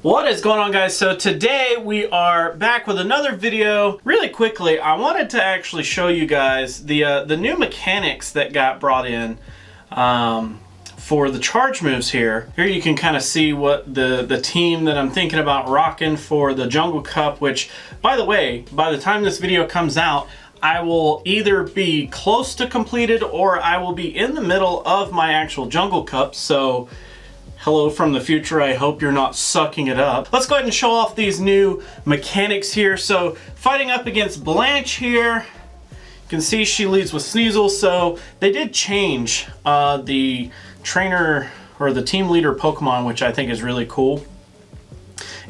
What is going on, guys? So today we are back with another video. Really quickly, I wanted to actually show you guys the new mechanics that got brought in for the charge moves here. Here you can kind of see what the team that I'm thinking about rocking for the Jungle Cup, which, by the way, by the time this video comes out, I will either be close to completed or I will be in the middle of my actual Jungle Cup. So hello from the future, I hope you're not sucking it up. Let's go ahead and show off these new mechanics here. So fighting up against Blanche here, you can see she leads with Sneasel. So they did change the trainer or the team leader Pokemon, which I think is really cool.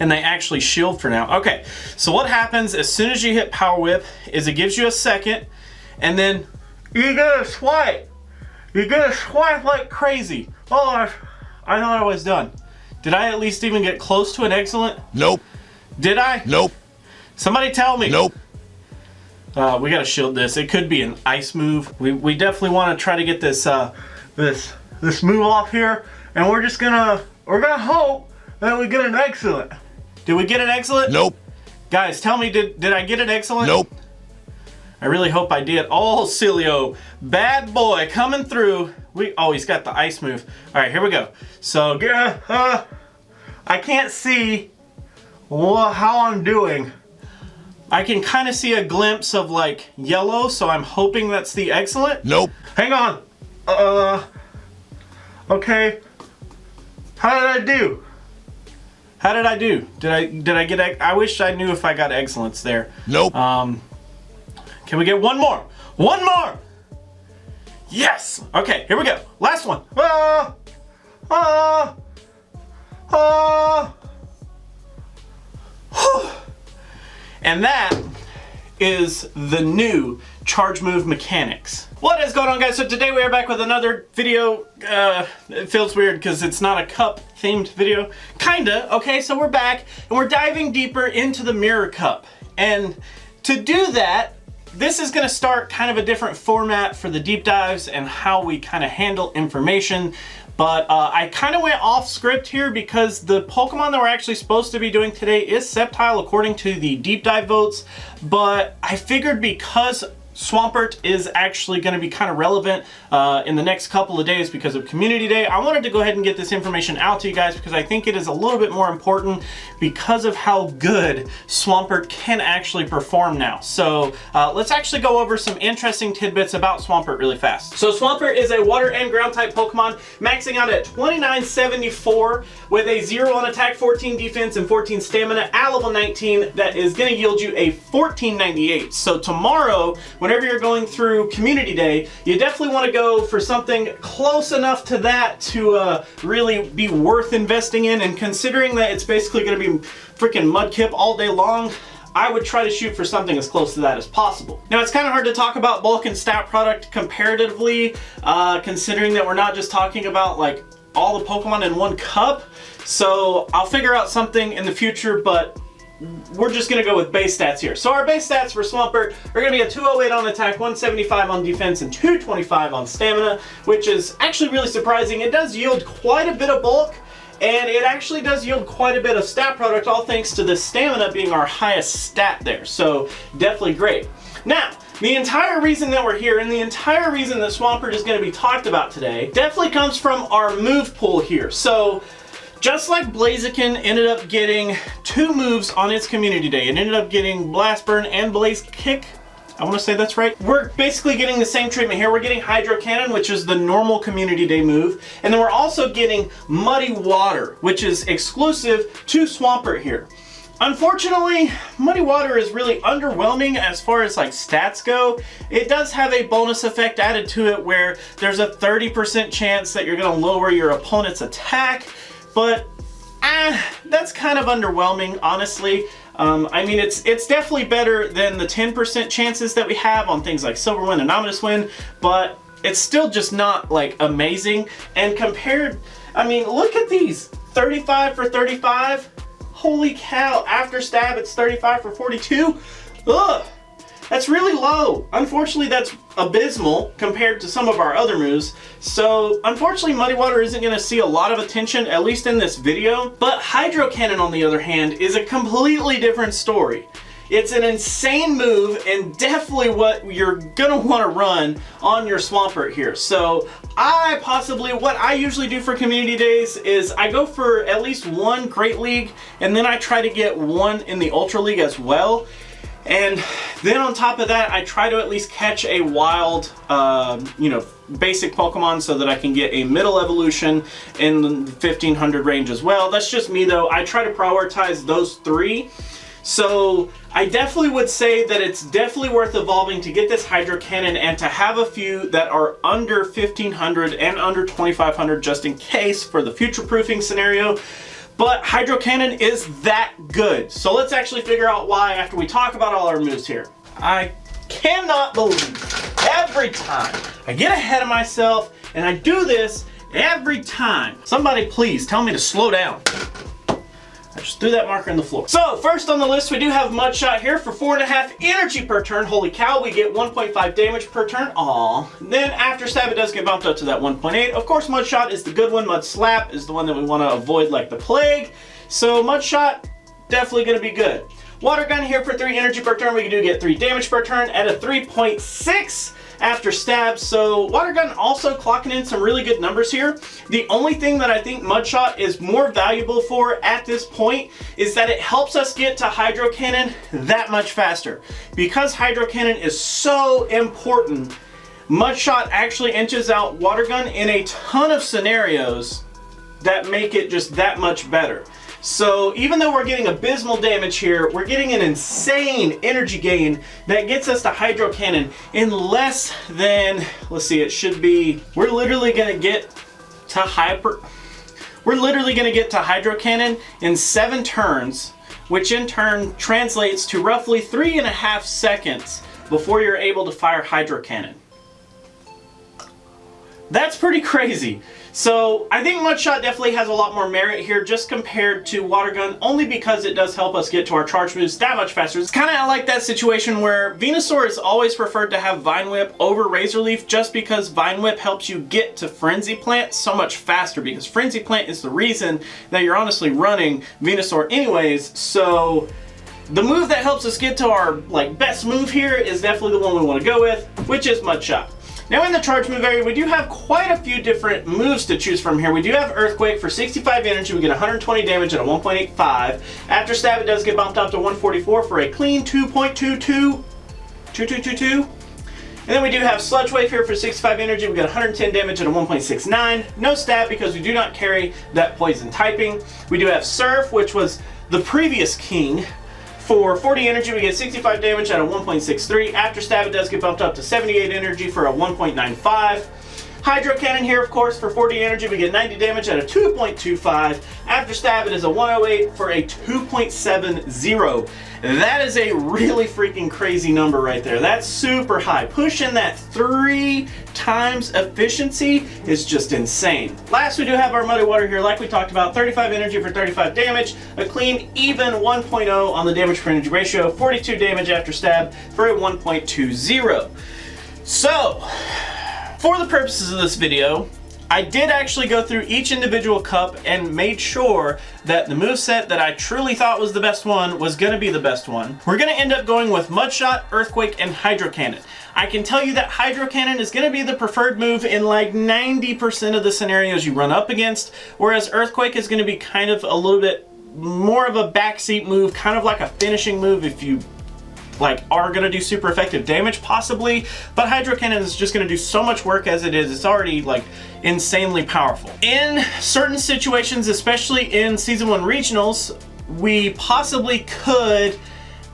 And they actually shield for now. Okay, so what happens as soon as you hit Power Whip is it gives you a second, and then you gotta swipe. You gotta swipe like crazy. Oh, I thought I was done. Did I at least even get close to an excellent? Nope. Did I? Nope. Somebody tell me. Nope. We gotta shield this. It could be an ice move. We definitely want to try to get this this move off here, and we're gonna hope that we get an excellent. Did we get an excellent? Nope. Guys, tell me, did I get an excellent? Nope. I really hope I did. Oh, Cilio, bad boy coming through. Oh, he's got the ice move. All right, here we go. So, I can't see how I'm doing. I can kind of see a glimpse of like yellow, so I'm hoping that's the excellent. Nope. Hang on. Okay. How did I do? How did I do? Did I get? I wish I knew if I got excellence there. Nope. Can we get one more? One more! Yes! Okay, here we go. Last one. And that is the new charge move mechanics. What is going on, guys? So today we are back with another video. It feels weird because it's not a cup themed video. Kinda. Okay, so we're back and we're diving deeper into the Mirror Cup. And to do that, this is going to start kind of a different format for the deep dives and how we kind of handle information. But I kind of went off script here because the Pokemon that we're actually supposed to be doing today is Sceptile according to the deep dive votes. But I figured because Swampert is actually going to be kind of relevant in the next couple of days because of Community Day, I wanted to go ahead and get this information out to you guys because I think it is a little bit more important because of how good Swampert can actually perform now. So let's actually go over some interesting tidbits about Swampert really fast. So Swampert is a water and ground type Pokemon, maxing out at 2974 with a 0 on attack, 14 defense, and 14 stamina at level 19. That is going to yield you a 1498. So tomorrow, whenever you're going through Community Day, you definitely want to go for something close enough to that to really be worth investing in. And considering that it's basically going to be freaking Mudkip all day long, I would try to shoot for something as close to that as possible. Now, it's kind of hard to talk about bulk and stat product comparatively, considering that we're not just talking about like all the Pokemon in one cup. So I'll figure out something in the future, but we're just going to go with base stats here. So our base stats for Swampert are going to be a 208 on attack, 175 on defense, and 225 on stamina, which is actually really surprising. It does yield quite a bit of bulk, and it actually does yield quite a bit of stat product, all thanks to the stamina being our highest stat there. So definitely great. Now, the entire reason that we're here and the entire reason that Swampert is going to be talked about today definitely comes from our move pool here. So just like Blaziken ended up getting 2 moves on its Community Day, it ended up getting Blast Burn and Blaze Kick. I want to say that's right. We're basically getting the same treatment here. We're getting Hydro Cannon, which is the normal Community Day move. And then we're also getting Muddy Water, which is exclusive to Swampert here. Unfortunately, Muddy Water is really underwhelming as far as like stats go. It does have a bonus effect added to it where there's a 30% chance that you're going to lower your opponent's attack. But that's kind of underwhelming, honestly. I mean, it's definitely better than the 10% chances that we have on things like Silver Wind and Ominous Wind, but it's still just not like amazing. And compared, I mean, look at these, 35 for 35. Holy cow, after stab it's 35 for 42. Ugh. That's really low. Unfortunately, that's abysmal compared to some of our other moves. So unfortunately, Muddy Water isn't going to see a lot of attention, at least in this video. But Hydro Cannon, on the other hand, is a completely different story. It's an insane move and definitely what you're gonna want to run on your Swampert here. So what I usually do for community days is I go for at least one Great League and then I try to get one in the Ultra League as well. And then on top of that, I try to at least catch a wild, basic Pokemon so that I can get a middle evolution in the 1500 range as well. That's just me though. I try to prioritize those three. So I definitely would say that it's definitely worth evolving to get this Hydro Cannon and to have a few that are under 1500 and under 2500 just in case for the future proofing scenario. But Hydro Cannon is that good. So let's actually figure out why after we talk about all our moves here. I cannot believe every time I get ahead of myself and I do this every time. Somebody please tell me to slow down. I just threw that marker in the floor. So first on the list, we do have Mud Shot here for 4.5 energy per turn. Holy cow, we get 1.5 damage per turn. Aw. Then after stab, it does get bumped up to that 1.8. Of course, Mud Shot is the good one. Mud Slap is the one that we want to avoid like the plague. So Mud Shot, definitely going to be good. Water Gun here for 3 energy per turn. We do get 3 damage per turn at a 3.6 after stab. So Water Gun also clocking in some really good numbers here. The only thing that I think Mud Shot is more valuable for at this point is that it helps us get to Hydro Cannon that much faster. Because Hydro Cannon is so important, Mud Shot actually inches out Water Gun in a ton of scenarios that make it just that much better. So even though we're getting abysmal damage here, we're getting an insane energy gain that gets us to Hydro Cannon in less than, let's see, it should be, we're literally gonna get to Hydro Cannon in 7 turns, which in turn translates to roughly 3.5 seconds before you're able to fire Hydro Cannon. That's pretty crazy. So I think Mud Shot definitely has a lot more merit here just compared to Water Gun, only because it does help us get to our charge moves that much faster. It's kind of like that situation where Venusaur is always preferred to have Vine Whip over Razor Leaf just because Vine Whip helps you get to Frenzy Plant so much faster, because Frenzy Plant is the reason that you're honestly running Venusaur anyways. So the move that helps us get to our best move here is definitely the one we want to go with, which is Mud Shot. Now in the charge move area, we do have quite a few different moves to choose from here. We do have Earthquake for 65 energy. We get 120 damage at a 1.85. After stab, it does get bumped up to 144 for a clean 2.22. And then we do have Sludge Wave here for 65 energy. We get 110 damage at a 1.69. No stab because we do not carry that poison typing. We do have Surf, which was the previous king. For 40 energy, we get 65 damage at a 1.63. After stab, it does get bumped up to 78 energy for a 1.95. Hydro Cannon here, of course, for 40 energy, we get 90 damage at a 2.25. After stab, it is a 108 for a 2.70. That is a really freaking crazy number right there. That's super high. Pushing that 3 times efficiency is just insane. Last, we do have our Muddy Water here, like we talked about. 35 energy for 35 damage, a clean even 1.0 on the damage per energy ratio, 42 damage after stab for a 1.20. So, for the purposes of this video, I did actually go through each individual cup and made sure that the moveset that I truly thought was the best one was going to be the best one. We're going to end up going with Mud Shot, Earthquake, and Hydro Cannon. I can tell you that Hydro Cannon is going to be the preferred move in like 90% of the scenarios you run up against, whereas Earthquake is going to be kind of a little bit more of a backseat move, kind of like a finishing move if you are gonna do super effective damage possibly, but Hydro Cannon is just gonna do so much work as it is. It's already insanely powerful. In certain situations, especially in Season 1 Regionals, we possibly could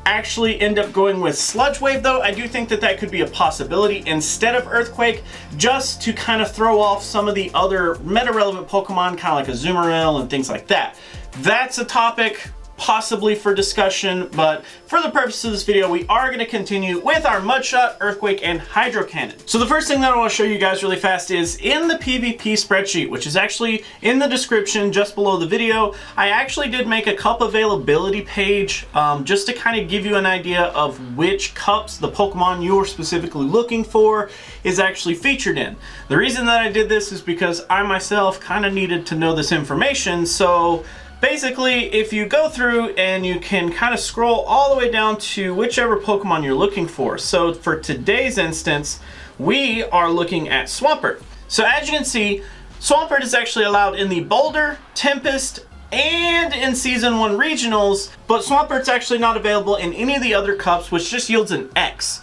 actually end up going with Sludge Wave though. I do think that that could be a possibility instead of Earthquake, just to kind of throw off some of the other meta-relevant Pokemon, kind of like a Azumarill and things like that. That's a topic possibly for discussion, but for the purpose of this video, we are going to continue with our Mudshot, Earthquake, and Hydro Cannon. So the first thing that I want to show you guys really fast is in the PvP spreadsheet, which is actually in the description just below the video. I actually did make a cup availability page just to kind of give you an idea of which cups the Pokemon you are specifically looking for is actually featured in. The reason that I did this is because I myself kind of needed to know this information. So basically, if you go through and you can kind of scroll all the way down to whichever Pokemon you're looking for. So for today's instance, we are looking at Swampert. So as you can see, Swampert is actually allowed in the Boulder, Tempest, and in Season 1 Regionals, but Swampert's actually not available in any of the other cups, which just yields an X.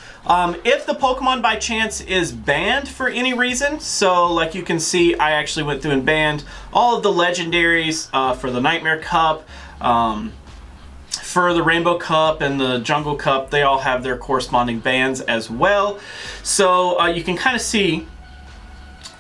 If the Pokemon by chance is banned for any reason, so like you can see, I actually went through and banned all of the legendaries for the Nightmare Cup, for the Rainbow Cup and the Jungle Cup. They all have their corresponding bans as well. So you can kind of see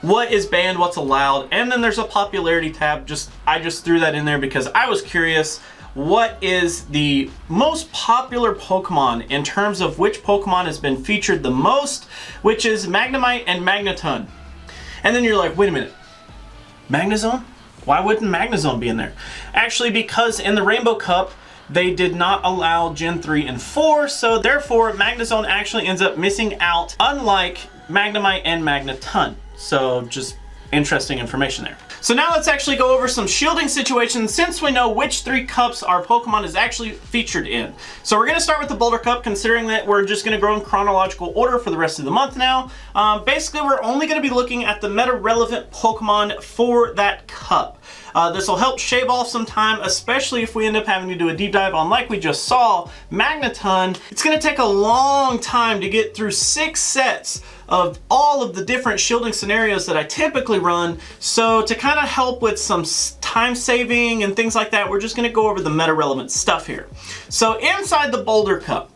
what is banned, what's allowed, and then there's a popularity tab. I just threw that in there because I was curious. What is the most popular Pokemon in terms of which Pokemon has been featured the most, which is Magnemite and Magneton. And then you're like, wait a minute, Magnezone? Why wouldn't Magnezone be in there? Actually, because in the Rainbow Cup, they did not allow Gen 3 and 4, so therefore Magnezone actually ends up missing out, unlike Magnemite and Magneton. So just interesting information there. So now let's actually go over some shielding situations since we know which 3 cups our Pokemon is actually featured in. So we're going to start with the Boulder Cup, considering that we're just going to go in chronological order for the rest of the month now. Basically, we're only going to be looking at the meta-relevant Pokemon for that cup. This will help shave off some time, especially if we end up having to do a deep dive on, like we just saw, Magneton. It's going to take a long time to get through 6 sets of all of the different shielding scenarios that I typically run. So to kind of help with some time saving and things like that, we're just going to go over the meta-relevant stuff here. So inside the Boulder Cup,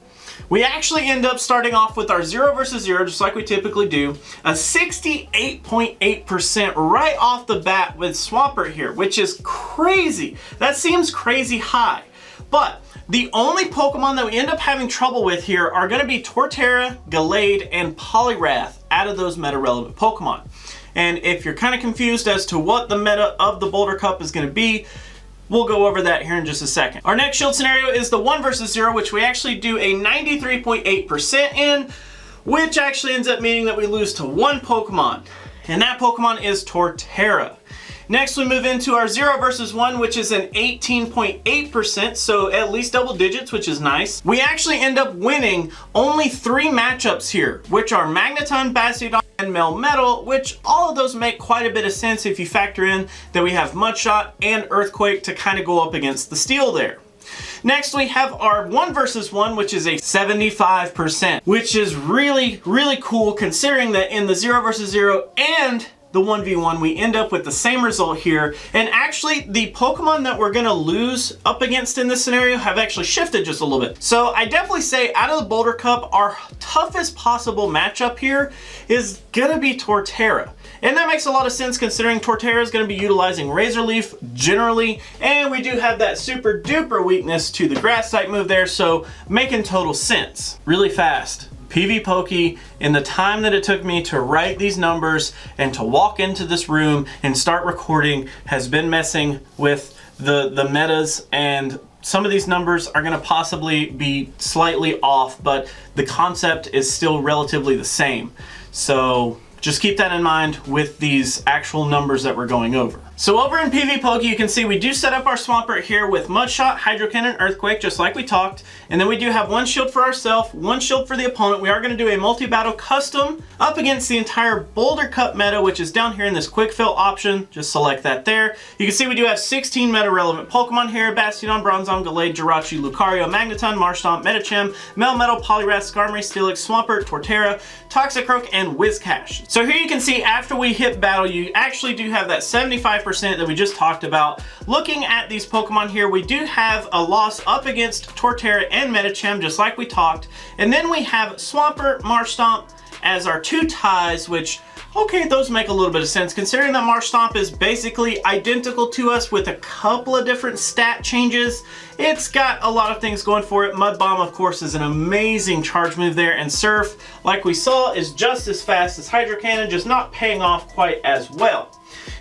we actually end up starting off with our 0 versus 0, just like we typically do, a 68.8% right off the bat with Swampert here, which is crazy. That seems crazy high. But the only Pokemon that we end up having trouble with here are going to be Torterra, Gallade, and Poliwrath out of those meta-relevant Pokemon. And if you're kind of confused as to what the meta of the Boulder Cup is going to be, we'll go over that here in just a second. Our next shield scenario is the 1 versus 0, which we actually do a 93.8% in, which actually ends up meaning that we lose to 1 Pokemon, and that Pokemon is Torterra. Next, we move into our 0 versus 1, which is an 18.8%, so at least double digits, which is nice. We actually end up winning only 3 matchups here, which are Magneton, Bastiodon, and Melmetal, which all of those make quite a bit of sense if you factor in that we have Mudshot and Earthquake to kind of go up against the Steel there. Next, we have our 1 versus 1, which is a 75%, which is really, really cool considering that in the 0 versus 0 and the 1v1, we end up with the same result here. And actually, the Pokemon that we're gonna lose up against in this scenario have actually shifted just a little bit. So I definitely say out of the Boulder Cup, our toughest possible matchup here is gonna be Torterra. And that makes a lot of sense considering Torterra is going to be utilizing Razor Leaf generally, and we do have that super duper weakness to the grass type move there, so making total sense. Really fast, PV Pokey, in the time that it took me to write these numbers and to walk into this room and start recording has been messing with the metas, and some of these numbers are going to possibly be slightly off, but the concept is still relatively the same. So just keep that in mind with these actual numbers that we're going over. So over in PV Pokey, you can see we do set up our Swampert here with Mudshot, Hydro Cannon, Earthquake, just like we talked. And then we do have 1 shield for ourselves, 1 shield for the opponent. We are going to do a multi-battle custom up against the entire Boulder Cup meta, which is down here in this quick fill option. Just select that there. You can see we do have 16 meta-relevant Pokemon here: Bastiodon, Bronzong, Gallade, Jirachi, Lucario, Magneton, Marshtomp, Medicham, Melmetal, Poliwrath, Skarmory, Steelix, Swampert, Torterra, Toxicroak, and Whiscash. So here you can see after we hit battle, you actually do have that 75% that we just talked about. Looking at these Pokemon here, we do have a loss up against Torterra and Medicham, just like we talked. And then we have Swampert, Marshtomp as our 2 ties, which okay, those make a little bit of sense considering that Marshtomp is basically identical to us with a couple of different stat changes. It's got a lot of things going for it. Mud Bomb, of course, is an amazing charge move there, and Surf, like we saw, is just as fast as Hydro Cannon, just not paying off quite as well.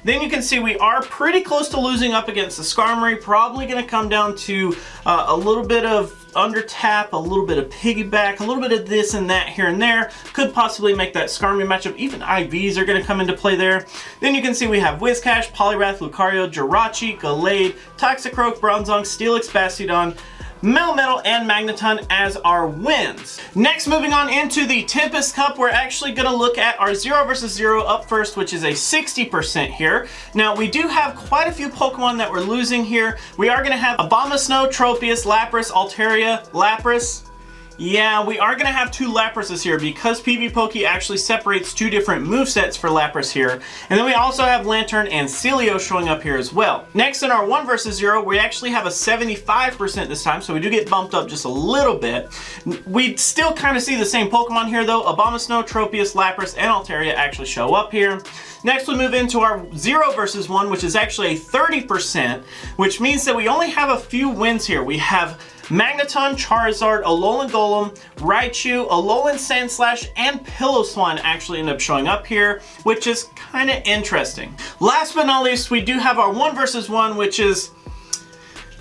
Then you can see we are pretty close to losing up against the Skarmory. Probably going to come down to a little bit of under tap, a little bit of piggyback, a little bit of this and that here and there. Could possibly make that Skarmory matchup. Even IVs are going to come into play there. Then you can see we have Whiscash, Poliwrath, Lucario, Jirachi, Gallade, Toxicroak, Bronzong, Steelix, Bastiodon, Melmetal, and Magneton as our wins. Next, moving on into the Tempest Cup, we're actually going to look at our 0 versus 0 up first, which is a 60% here. Now, we do have quite a few Pokemon that we're losing here. We are going to have Abomasnow, Tropius, Lapras, Altaria, Lapras. Yeah, we are going to have two Laprases here because PV Pokey actually separates two different movesets for Lapras here. And then we also have Lantern and Celio showing up here as well. Next, in our 1 versus 0, we actually have a 75% this time, so we do get bumped up just a little bit. We still kind of see the same Pokemon here though. Abomasnow, Tropius, Lapras, and Altaria actually show up here. Next, we move into our 0 versus 1, which is actually a 30%, which means that we only have a few wins here. We have Magneton, Charizard, Alolan Golem, Raichu, Alolan Sandslash, and Piloswine actually end up showing up here, which is kind of interesting. Last but not least, we do have our 1 versus 1, which is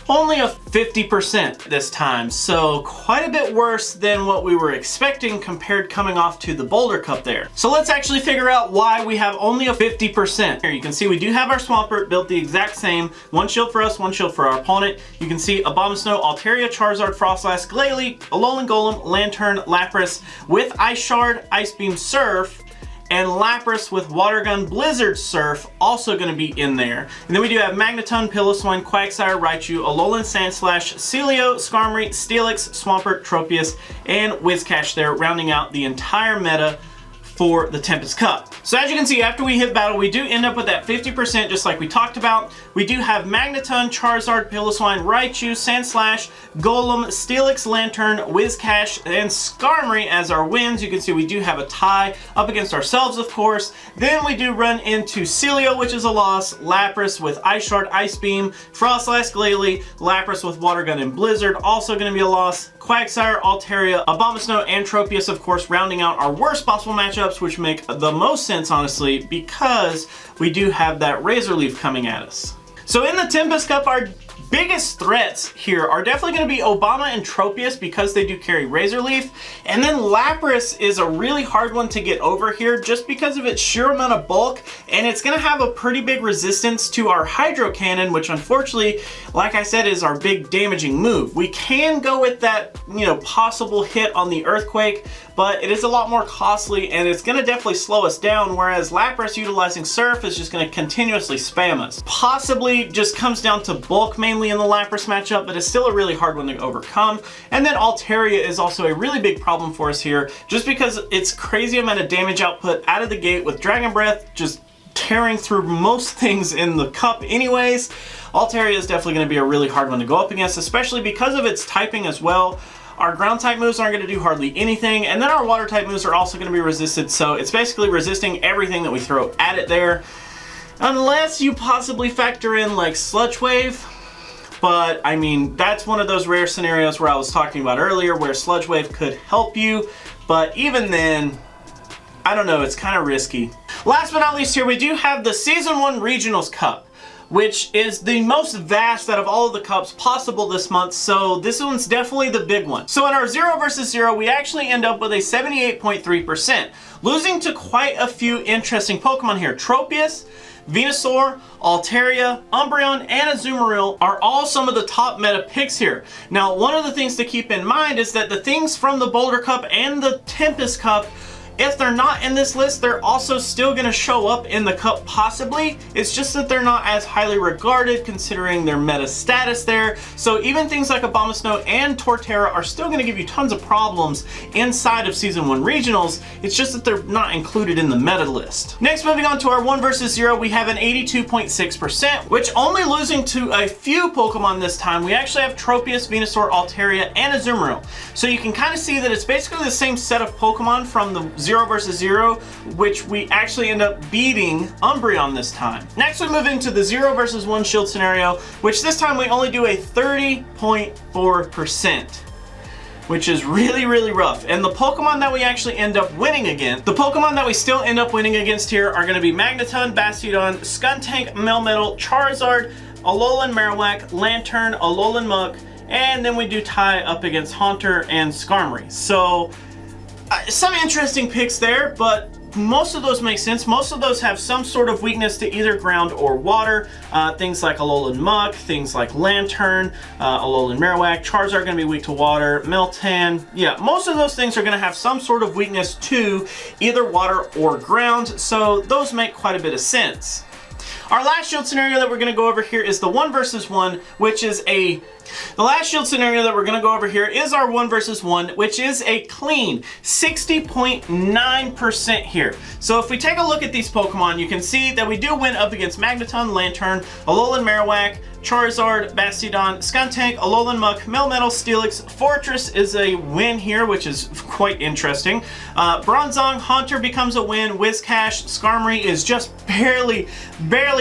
only a 50% this time, so quite a bit worse than what we were expecting compared coming off to the Boulder Cup there. So let's actually figure out why we have only a 50%. Here you can see we do have our Swampert built the exact same. 1 shield for us, 1 shield for our opponent. You can see Abomasnow, Altaria, Charizard, Frostlass, Glalie, Alolan Golem, Lantern, Lapras with Ice Shard, Ice Beam, Surf, and Lapras with Water Gun, Blizzard, Surf also going to be in there. And then we do have Magneton, Piloswine, Quagsire, Raichu, Alolan Sandslash, Celio, Skarmory, Steelix, Swampert, Tropius, and Whiscash there, rounding out the entire meta for the Tempest Cup. So as you can see, after we hit battle, we do end up with that 50% just like we talked about. We do have Magneton, Charizard, Piloswine, Raichu, Sandslash, Golem, Steelix, Lantern, Whiscash, and Skarmory as our wins. You can see we do have a tie up against ourselves, of course. Then we do run into Celio, which is a loss, Lapras with Ice Shard, Ice Beam, Frostlass, Glalie, Lapras with Water Gun and Blizzard, also going to be a loss, Quagsire, Altaria, Abomasnow, and Tropius, of course, rounding out our worst possible matchups, which make the most sense, honestly, because we do have that Razor Leaf coming at us. So in the Tempest Cup, our biggest threats here are definitely going to be Obama and Tropius because they do carry Razor Leaf. And then Lapras is a really hard one to get over here just because of its sheer amount of bulk, and it's going to have a pretty big resistance to our Hydro Cannon, which unfortunately, like I said, is our big damaging move. We can go with that, possible hit on the Earthquake, but it is a lot more costly and it's going to definitely slow us down, whereas Lapras utilizing Surf is just going to continuously spam us. Possibly just comes down to bulk mainly in the Lapras matchup, but it's still a really hard one to overcome. And then Altaria is also a really big problem for us here, just because it's crazy amount of damage output out of the gate with Dragon Breath, just tearing through most things in the cup anyways. Altaria is definitely going to be a really hard one to go up against, especially because of its typing as well. Our ground type moves aren't going to do hardly anything, and then our water type moves are also going to be resisted, so it's basically resisting everything that we throw at it there. Unless you possibly factor in like Sludge Wave, but I mean, that's one of those rare scenarios where I was talking about earlier where Sludge Wave could help you, but even then, I don't know, it's kind of risky. Last but not least here, we do have the Season 1 Regionals Cup, which is the most vast out of all of the cups possible this month, so this one's definitely the big one. So in our 0 versus 0, we actually end up with a 78.3%, losing to quite a few interesting Pokemon here. Tropius, Venusaur, Altaria, Umbreon, and Azumarill are all some of the top meta picks here. Now, one of the things to keep in mind is that the things from the Boulder Cup and the Tempest Cup, if they're not in this list, they're also still going to show up in the cup possibly. It's just that they're not as highly regarded considering their meta status there. So even things like Abomasnow and Torterra are still going to give you tons of problems inside of Season 1 Regionals. It's just that they're not included in the meta list. Next, moving on to our 1 versus 0, we have an 82.6%, which only losing to a few Pokemon this time. We actually have Tropius, Venusaur, Altaria, and Azumarill. So you can kind of see that it's basically the same set of Pokemon from the 0 versus 0, which we actually end up beating Umbreon this time. Next we move into the 0 versus 1 shield scenario, which this time we only do a 30.4%. which is really, really rough. And the Pokemon that we actually end up winning against, the Pokemon that we still end up winning against here are going to be Magneton, Bastiodon, Skuntank, Melmetal, Charizard, Alolan Marowak, Lantern, Alolan Muk, and then we do tie up against Haunter and Skarmory. So, some interesting picks there, but most of those make sense. Most of those have some sort of weakness to either ground or water. Things like Alolan Muk, things like Lantern, Alolan Marowak, Charizard are going to be weak to water, Meltan. Yeah, most of those things are going to have some sort of weakness to either water or ground, so those make quite a bit of sense. Our last shield scenario that we're going to go over here is the 1 versus 1, which is the last shield scenario that we're going to go over here is our 1 versus 1, which is a clean 60.9% here. So if we take a look at these Pokemon, you can see that we do win up against Magneton, Lantern, Alolan Marowak, Charizard, Bastiodon, Skuntank, Alolan Muk, Melmetal, Steelix. Fortress is a win here, which is quite interesting. Bronzong, Haunter becomes a win. Whiscash, Skarmory is just barely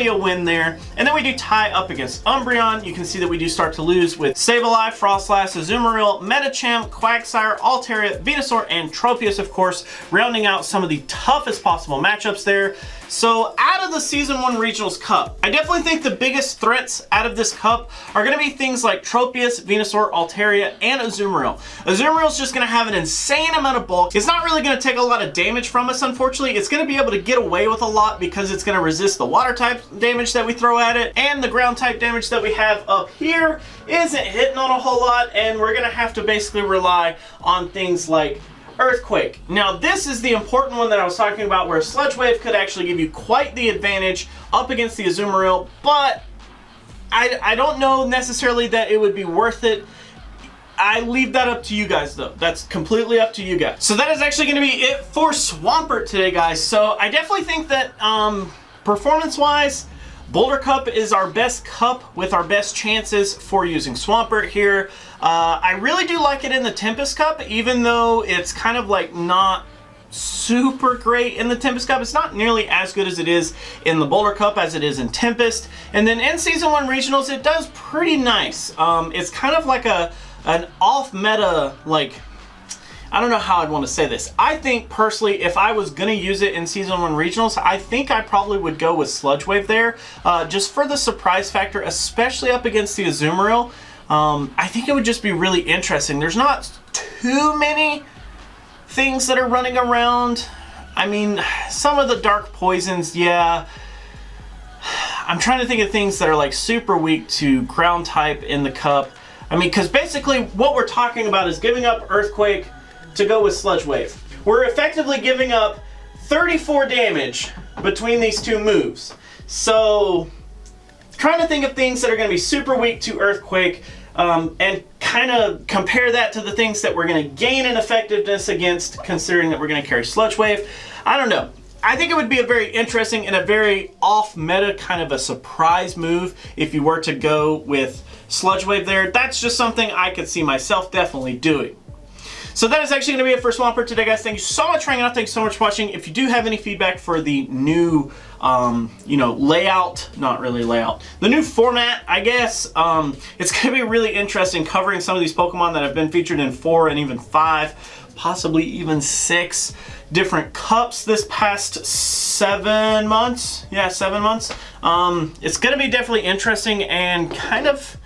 a win there. And then we do tie up against Umbreon. You can see that we do start to lose with Sableye, Frostlass, Azumarill, Medicham, Quagsire, Altaria, Venusaur, and Tropius, of course, rounding out some of the toughest possible matchups there. So out of the Season 1 Regionals Cup, I definitely think the biggest threats out of this cup are going to be things like Tropius, Venusaur, Altaria, and Azumarill. Azumarill's just going to have an insane amount of bulk. It's not really going to take a lot of damage from us, unfortunately. It's going to be able to get away with a lot because it's going to resist the water type damage that we throw at it, and the ground type damage that we have up here isn't hitting on a whole lot, and we're going to have to basically rely on things like Earthquake. Now this is the important one that I was talking about, where Sludge Wave could actually give you quite the advantage up against the Azumarill, but I don't know necessarily that it would be worth it. I leave that up to you guys though. That's completely up to you guys. So that is actually going to be it for Swampert today, guys. So I definitely think that performance-wise, Boulder Cup is our best cup with our best chances for using Swampert here. I really do like it in the Tempest Cup, even though it's kind of like not super great in the Tempest Cup. It's not nearly as good as it is in the Boulder Cup as it is in Tempest. And then in Season 1 Regionals, it does pretty nice. It's kind of like an off-meta, like, I don't know how I'd want to say this. I think personally, if I was going to use it in Season 1 Regionals, I think I probably would go with Sludge Wave there, just for the surprise factor, especially up against the Azumarill. I think it would just be really interesting. There's not too many things that are running around. I mean, some of the dark poisons, yeah. I'm trying to think of things that are like super weak to ground type in the cup. I mean, because basically what we're talking about is giving up Earthquake to go with Sludge Wave. We're effectively giving up 34 damage between these two moves. So, trying to think of things that are going to be super weak to Earthquake, and kind of compare that to the things that we're going to gain in effectiveness against, considering that we're going to carry Sludge Wave. I don't know. I think it would be a very interesting and a very off-meta kind of a surprise move if you were to go with Sludge Wave there. That's just something I could see myself definitely doing. So that is actually going to be it for Swampert today, guys. Thank you so much for hanging out. Thank you so much for watching. If you do have any feedback for the new, layout, not really layout, the new format, I guess, it's going to be really interesting covering some of these Pokemon that have been featured in 4 and even 5, possibly even 6 different cups this past 7 months. Yeah, 7 months. It's going to be definitely interesting and kind of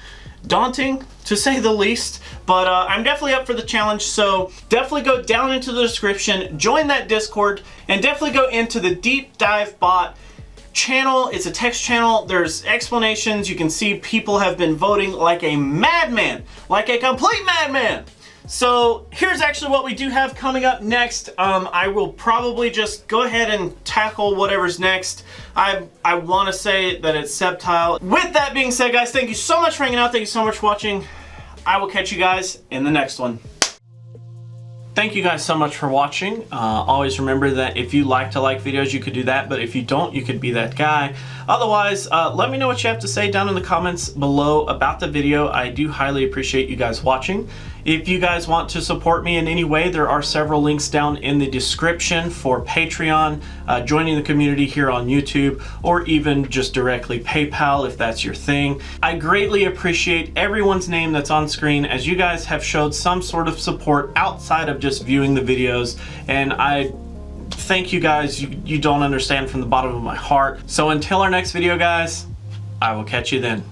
daunting, to say the least, but I'm definitely up for the challenge, so definitely go down into the description, join that Discord, and definitely go into the Deep Dive Bot channel. It's a text channel. There's explanations. You can see people have been voting like a madman, like a complete madman. So here's actually what we do have coming up next. I will probably just go ahead and tackle whatever's next. I want to say that it's Sceptile. With that being said, guys, thank you so much for hanging out. Thank you so much for watching. I will catch you guys in the next one. Thank you guys so much for watching. Always remember that if you like to like videos, you could do that, but if you don't, you could be that guy. Otherwise, let me know what you have to say down in the comments below about the video. I do highly appreciate you guys watching. If you guys want to support me in any way, there are several links down in the description for Patreon, joining the community here on YouTube, or even just directly PayPal if that's your thing. I greatly appreciate everyone's name that's on screen, as you guys have showed some sort of support outside of just viewing the videos, and I thank you guys. You don't understand from the bottom of my heart. So until our next video, guys, I will catch you then.